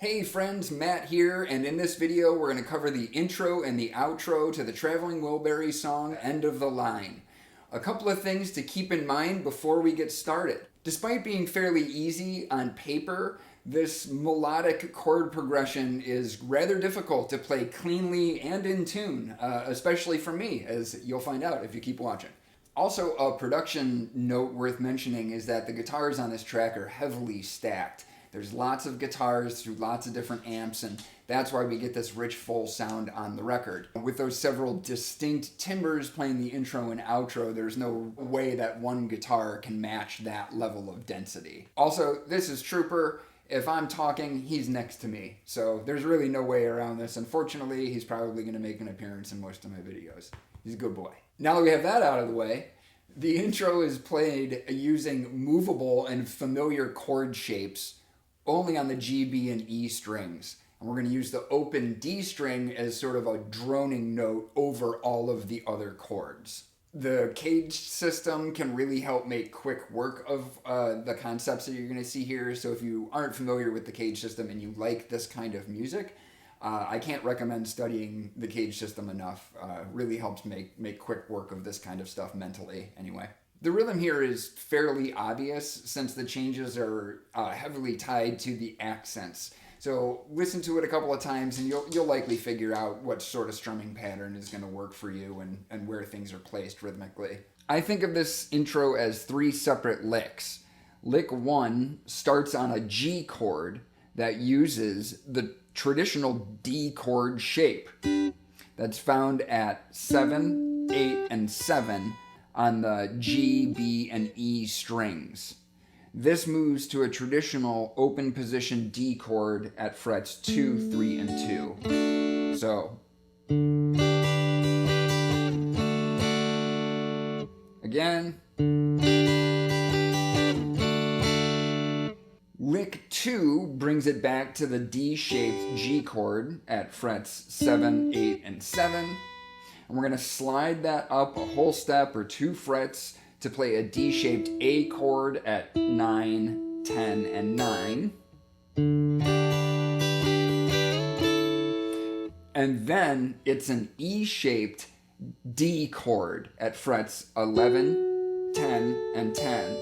Hey friends, Matt here, and in this video we're going to cover the intro and the outro to the Traveling Wilburys song, End of the Line. A couple of things to keep in mind before we get started. Despite being fairly easy on paper, this melodic chord progression is rather difficult to play cleanly and in tune, especially for me, as you'll find out if you keep watching. Also, a production note worth mentioning is that the guitars on this track are heavily stacked. There's lots of guitars through lots of different amps, and that's why we get this rich, full sound on the record. With those several distinct timbres playing the intro and outro, there's no way that one guitar can match that level of density. Also, this is Trooper. If I'm talking, he's next to me, so there's really no way around this. Unfortunately, he's probably going to make an appearance in most of my videos. He's a good boy. Now that we have that out of the way, the intro is played using movable and familiar chord shapes only on the G, B, and E strings. And we're going to use the open D string as sort of a droning note over all of the other chords. The cage system can really help make quick work of the concepts that you're going to see here. So if you aren't familiar with the cage system and you like this kind of music, I can't recommend studying the cage system enough. Really helps make quick work of this kind of stuff mentally anyway. The rhythm here is fairly obvious since the changes are heavily tied to the accents. So listen to it a couple of times and you'll likely figure out what sort of strumming pattern is going to work for you and where things are placed rhythmically. I think of this intro as 3 separate licks. Lick 1 starts on a G chord that uses the traditional D chord shape that's found at 7, 8, and 7 on the G, B, and E strings. This moves to a traditional open position D chord at frets 2, 3, and 2. So, again. Lick 2 brings it back to the D-shaped G chord at frets 7, 8, and 7. And we're going to slide that up a whole step or 2 frets to play a D-shaped A chord at 9, 10, and 9. And then it's an E-shaped D chord at frets 11, 10, and 10.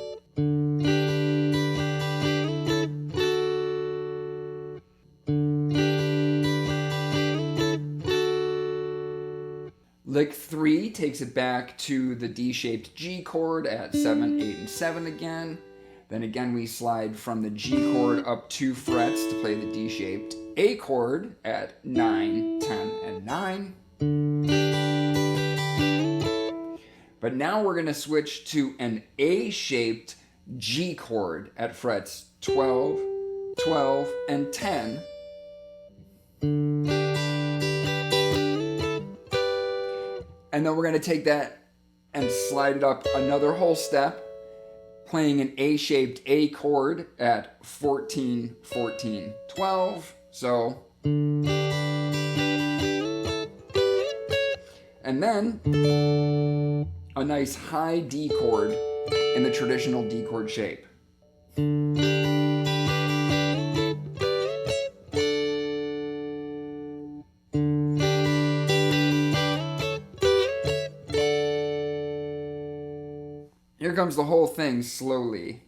Lick 3 takes it back to the D-shaped G chord at 7, 8, and 7 again. Then again we slide from the G chord up 2 frets to play the D-shaped A chord at 9, 10, and 9. But now we're going to switch to an A-shaped G chord at frets 12, 12, and 10. And then we're going to take that and slide it up another whole step, playing an A-shaped A chord at 14, 14, 12. So, and then a nice high D chord in the traditional D chord shape. Here comes the whole thing slowly.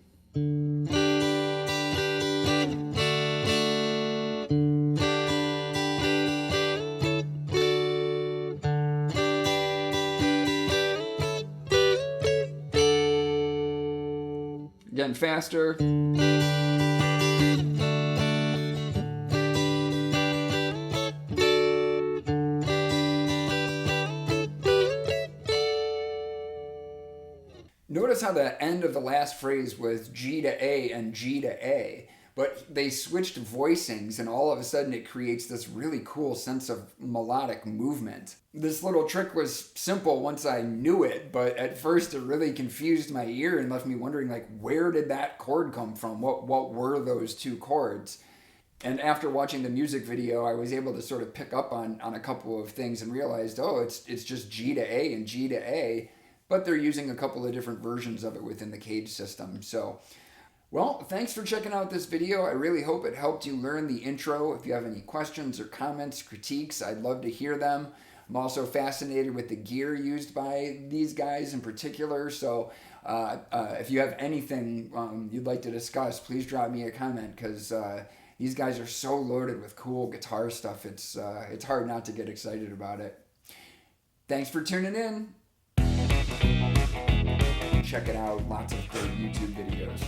Again, faster. Notice how the end of the last phrase was G to A and G to A, but they switched voicings and all of a sudden it creates this really cool sense of melodic movement. This little trick was simple once I knew it, but at first it really confused my ear and left me wondering, like, where did that chord come from? What were those 2 chords? And after watching the music video, I was able to sort of pick up on a couple of things and realized, oh, it's just G to A and G to A. But they're using a couple of different versions of it within the cage system. So Well, thanks for checking out this video. I really hope it helped you learn the intro. If you have any questions or comments, critiques, I'd love to hear them. I'm also fascinated with the gear used by these guys in particular. So if you have anything you'd like to discuss, please drop me a comment, because these guys are so loaded with cool guitar stuff. It's hard not to get excited about it. Thanks for tuning in. Check it out. Lots of great YouTube videos.